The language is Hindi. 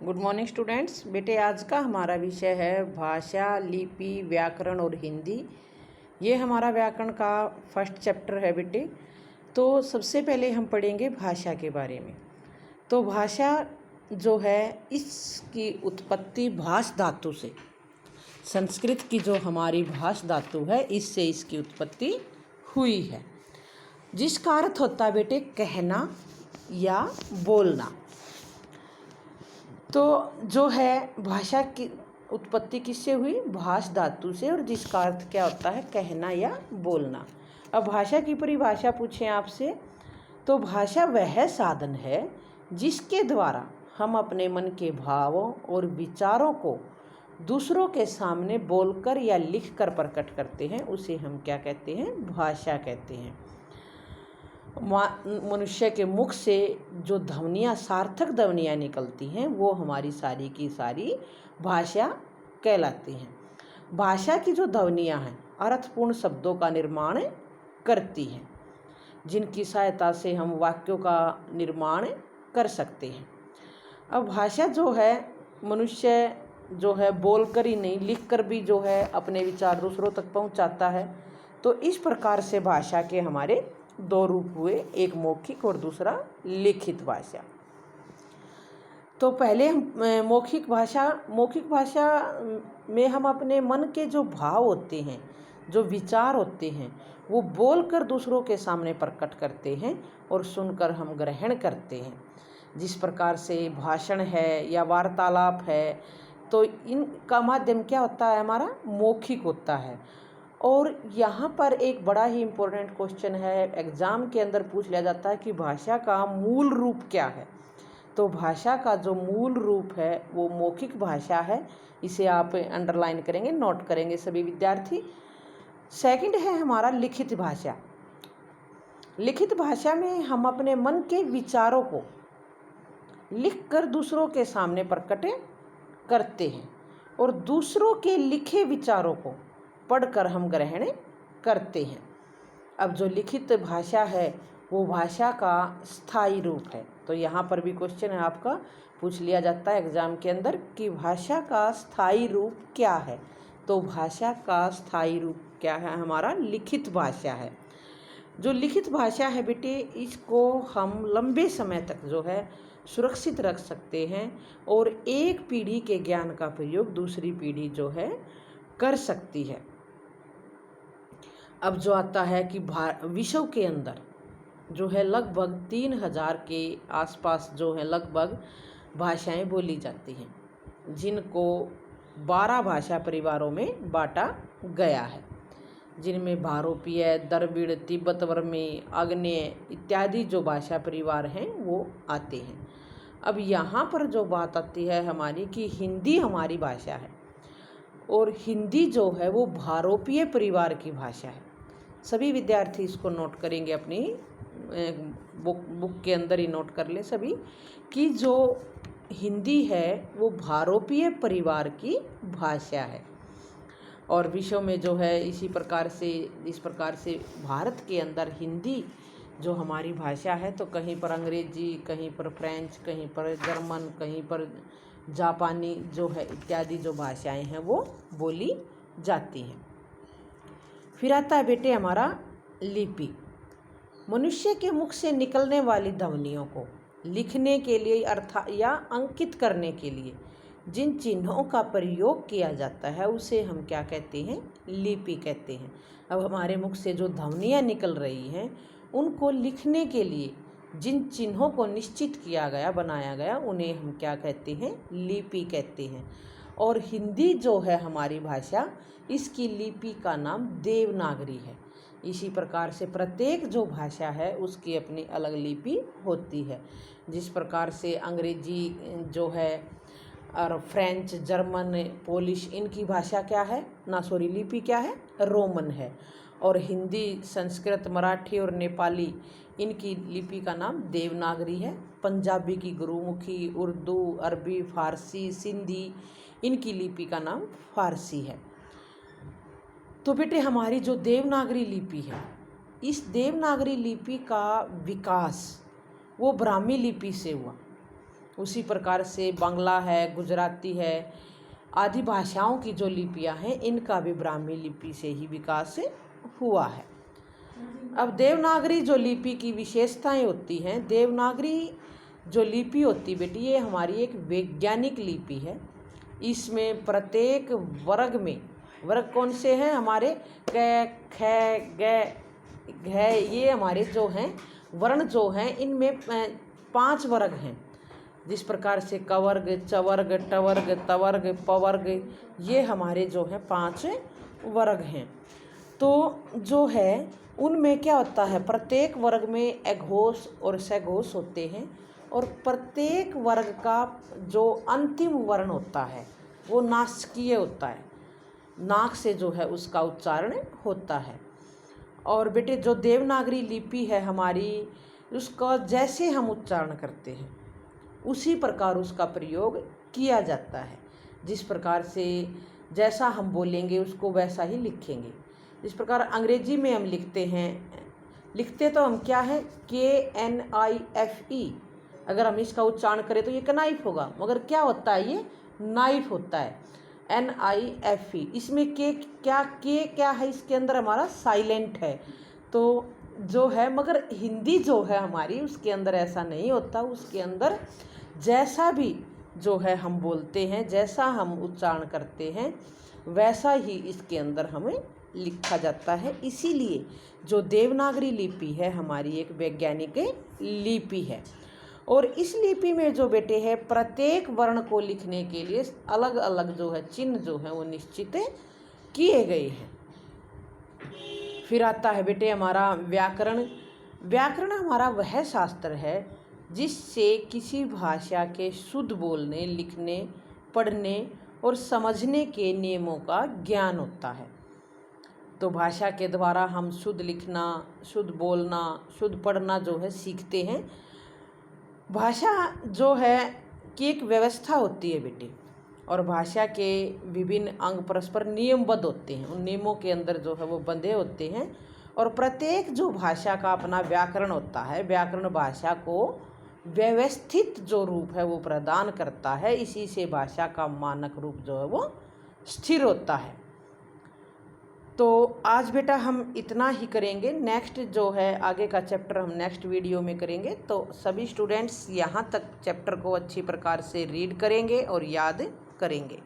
Good morning students. बेटे आज का हमारा विषय है भाषा, लिपि, व्याकरण और हिंदी। ये हमारा व्याकरण का फर्स्ट चैप्टर है बेटे। तो सबसे पहले हम पढ़ेंगे भाषा के बारे में। तो भाषा जो है इसकी उत्पत्ति भाष धातु से, संस्कृत की जो हमारी भाष धातु है इससे इसकी उत्पत्ति हुई है, जिसका अर्थ होता है बेटे कहना या बोलना। तो जो है भाषा की उत्पत्ति किससे हुई? भाष धातु से, और जिसका अर्थ क्या होता है? कहना या बोलना। अब भाषा की परिभाषा पूछें आपसे तो भाषा वह साधन है जिसके द्वारा हम अपने मन के भावों और विचारों को दूसरों के सामने बोलकर या लिखकर प्रकट करते हैं, उसे हम क्या कहते हैं? भाषा कहते हैं। मनुष्य के मुख से जो ध्वनियाँ, सार्थक ध्वनियाँ निकलती हैं वो हमारी सारी की सारी भाषा कहलाती हैं। भाषा की जो ध्वनियाँ हैं अर्थपूर्ण शब्दों का निर्माण करती हैं, जिनकी सहायता से हम वाक्यों का निर्माण कर सकते हैं। अब भाषा जो है मनुष्य जो है बोलकर ही नहीं, लिखकर भी जो है अपने विचार दूसरों तक पहुंचाता है। तो इस प्रकार से भाषा के हमारे दो रूप हुए, एक मौखिक और दूसरा लिखित भाषा। तो पहले हम मौखिक भाषा में हम अपने मन के जो भाव होते हैं, जो विचार होते हैं, वो बोलकर दूसरों के सामने प्रकट करते हैं और सुनकर हम ग्रहण करते हैं। जिस प्रकार से भाषण है या वार्तालाप है, तो इनका माध्यम क्या होता है? हमारा मौखिक होता है। और यहाँ पर एक बड़ा ही इम्पोर्टेंट क्वेश्चन है, एग्ज़ाम के अंदर पूछ लिया जाता है कि भाषा का मूल रूप क्या है। तो भाषा का जो मूल रूप है वो मौखिक भाषा है। इसे आप अंडरलाइन करेंगे, नोट करेंगे सभी विद्यार्थी। सेकंड है हमारा लिखित भाषा। लिखित भाषा में हम अपने मन के विचारों को लिखकर दूसरों के सामने प्रकट करते हैं और दूसरों के लिखे विचारों को पढ़कर हम ग्रहण करते हैं। अब जो लिखित भाषा है वो भाषा का स्थायी रूप है। तो यहाँ पर भी क्वेश्चन है आपका, पूछ लिया जाता है एग्ज़ाम के अंदर कि भाषा का स्थायी रूप क्या है। तो भाषा का स्थायी रूप क्या है? हमारा लिखित भाषा है। जो लिखित भाषा है बेटे, इसको हम लंबे समय तक जो है सुरक्षित रख सकते हैं और एक पीढ़ी के ज्ञान का प्रयोग दूसरी पीढ़ी जो है कर सकती है। अब जो आता है कि विश्व के अंदर जो है लगभग 3000 के आसपास जो है लगभग भाषाएं बोली जाती हैं, जिनको 12 भाषा परिवारों में बांटा गया है, जिनमें भारोपीय, द्रविड़, तिब्बत वर्मी, आग्नेय इत्यादि जो भाषा परिवार हैं वो आते हैं। अब यहाँ पर जो बात आती है हमारी कि हिंदी हमारी भाषा है, और हिंदी जो है वो भारोपीय परिवार की भाषा है। सभी विद्यार्थी इसको नोट करेंगे, अपनी बुक के अंदर ही नोट कर ले सभी कि जो हिंदी है वो भारोपीय परिवार की भाषा है। और विश्व में जो है इस प्रकार से भारत के अंदर हिंदी जो हमारी भाषा है, तो कहीं पर अंग्रेजी, कहीं पर फ्रेंच, कहीं पर जर्मन, कहीं पर जापानी जो है इत्यादि जो भाषाएं हैं वो बोली जाती हैं। फिर आता है बेटे हमारा लिपि। मनुष्य के मुख से निकलने वाली ध्वनियों को लिखने के लिए या अंकित करने के लिए जिन चिन्हों का प्रयोग किया जाता है उसे हम क्या कहते हैं? लिपि कहते हैं। अब हमारे मुख से जो ध्वनियाँ निकल रही हैं उनको लिखने के लिए जिन चिन्हों को निश्चित किया गया, बनाया गया, उन्हें हम क्या कहते हैं? लिपि कहते हैं। और हिंदी जो है हमारी भाषा, इसकी लिपि का नाम देवनागरी है। इसी प्रकार से प्रत्येक जो भाषा है उसकी अपनी अलग लिपि होती है। जिस प्रकार से अंग्रेजी जो है और फ्रेंच, जर्मन, पोलिश, इनकी भाषा क्या है लिपि क्या है? रोमन है। और हिंदी, संस्कृत, मराठी और नेपाली, इनकी लिपि का नाम देवनागरी है। पंजाबी की गुरुमुखी, उर्दू, अरबी, फारसी, सिंधी, इनकी लिपि का नाम फारसी है। तो बेटे हमारी जो देवनागरी लिपि है, इस देवनागरी लिपि का विकास वो ब्राह्मी लिपि से हुआ। उसी प्रकार से बांग्ला है, गुजराती है, आदि भाषाओं की जो लिपियां हैं इनका भी ब्राह्मी लिपि से ही विकास हुआ है। अब देवनागरी जो लिपि की विशेषताएं होती हैं, देवनागरी जो लिपि होती बेटी ये हमारी एक वैज्ञानिक लिपि है। इसमें प्रत्येक वर्ग में, वर्ग कौन से हैं हमारे, क, ख, ग, घ, ये हमारे जो हैं वर्ण जो हैं इनमें 5 वर्ग हैं। जिस प्रकार से कवर्ग, चवर्ग, टवर्ग, तवर्ग, पवर्ग, ये हमारे जो हैं 5 वर्ग हैं। तो जो है उनमें क्या होता है, प्रत्येक वर्ग में एघोष और सघोष होते हैं और प्रत्येक वर्ग का जो अंतिम वर्ण होता है वो नासिकीय होता है, नाक से जो है उसका उच्चारण होता है। और बेटे जो देवनागरी लिपि है हमारी, उसका जैसे हम उच्चारण करते हैं उसी प्रकार उसका प्रयोग किया जाता है। जिस प्रकार से जैसा हम बोलेंगे उसको वैसा ही लिखेंगे। जिस प्रकार अंग्रेजी में हम लिखते तो हम क्या है, KNIFE, अगर हम इसका उच्चारण करें तो ये कनाइफ होगा, मगर क्या होता है, ये नाइफ होता है, NIFE। इसमें क्या है, इसके अंदर हमारा साइलेंट है। तो जो है, मगर हिंदी जो है हमारी उसके अंदर ऐसा नहीं होता। उसके अंदर जैसा भी जो है हम बोलते हैं, जैसा हम उच्चारण करते हैं वैसा ही इसके अंदर हमें लिखा जाता है। इसीलिए जो देवनागरी लिपि है हमारी एक वैज्ञानिक लिपि है। और इस लिपि में जो बेटे है प्रत्येक वर्ण को लिखने के लिए अलग अलग जो है चिन्ह जो है वो निश्चित किए गए हैं। फिर आता है बेटे हमारा व्याकरण। व्याकरण हमारा वह शास्त्र है जिससे किसी भाषा के शुद्ध बोलने, लिखने, पढ़ने और समझने के नियमों का ज्ञान होता है। तो भाषा के द्वारा हम शुद्ध लिखना, शुद्ध बोलना, शुद्ध पढ़ना जो है सीखते हैं। भाषा जो है कि एक व्यवस्था होती है बेटे, और भाषा के विभिन्न अंग परस्पर नियमबद्ध होते हैं। उन नियमों के अंदर जो है वो बंधे होते हैं। और प्रत्येक जो भाषा का अपना व्याकरण होता है, व्याकरण भाषा को व्यवस्थित जो रूप है वो प्रदान करता है। इसी से भाषा का मानक रूप जो है वो स्थिर होता है। तो आज बेटा हम इतना ही करेंगे। नेक्स्ट जो है आगे का चैप्टर हम नेक्स्ट वीडियो में करेंगे। तो सभी स्टूडेंट्स यहाँ तक चैप्टर को अच्छी प्रकार से रीड करेंगे और याद करेंगे।